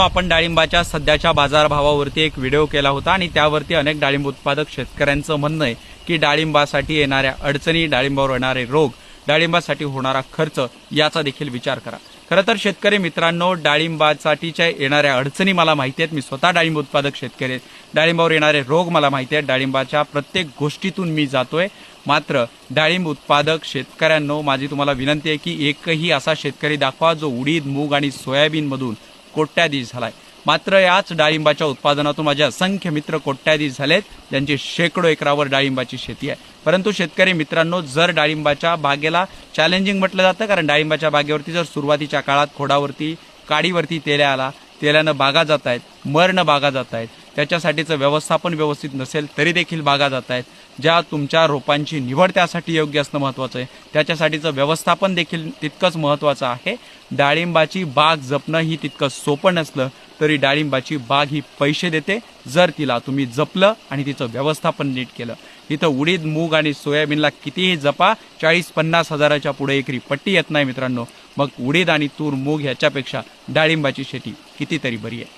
आपण डाळिंबाच्या सध्याच्या बाजारभावावरती एक व्हिडिओ केला होता आणि त्यावरती अनेक डाळिंब उत्पादक शेतकऱ्यांचं म्हणणं आहे की डाळिंबासाठी येणाऱ्या अडचणी, डाळिंबावर येणारे रोग, डाळिंबासाठी होणारा खर्च याचा देखील विचार करा। खरं तर शेतकरी मित्रांनो, डाळिंबासाठीच्या येणाऱ्या अडचणी मला माहिती आहेत। मी स्वतः डाळिंब उत्पादक शेतकरी आहे। डाळिंबावर येणारे रोग मला माहिती आहेत। डाळिंबाच्या प्रत्येक गोष्टीतून मी जातोय। मात्र डाळिंब उत्पादक शेतकऱ्यांनो, माझी तुम्हाला विनंती आहे की एकही असा शेतकरी दाखवा जो उडीद, मूग आणि सोयाबीन मधून कोट्याधीश झालाय। मात्र याच डाळिंबाच्या उत्पादनातून माझे असंख्य मित्र कोट्याधीश झालेत, ज्यांची शेकडो एकरावर डाळिंबाची शेती आहे। परंतु शेतकरी मित्रांनो, जर डाळिंबाच्या बागेला चॅलेंजिंग म्हटलं जातं, कारण डाळिंबाच्या बागेवरती जर सुरुवातीच्या काळात खोडावरती, काडीवरती तेल्या आला, तेल्यानं बागा जात आहेत, मरनं बागा जात आहेत, त्याच्यासाठीचं व्यवस्थापन व्यवस्थित नसेल तरी देखील बागा जात आहेत। ज्या तुमच्या रोपांची निवड त्यासाठी योग्य असणं महत्त्वाचं आहे, त्याच्यासाठीचं व्यवस्थापन देखील तितकंच महत्त्वाचं आहे। डाळिंबाची बाग जपणं ही तितकं सोपं नसलं तरी डाळिंबाची बाग ही पैसे देते, जर तिला तुम्ही जपलं आणि तिचं व्यवस्थापन नीट केलं। इथं उडीद, मूग आणि सोयाबीनला कितीही जपा, 40-50 हजाराच्या पुढे एकरी पट्टी येत नाही मित्रांनो। मग उडीद आणि तूर, मूग ह्याच्यापेक्षा डाळिंबाची शेती कितीतरी बरी आहे।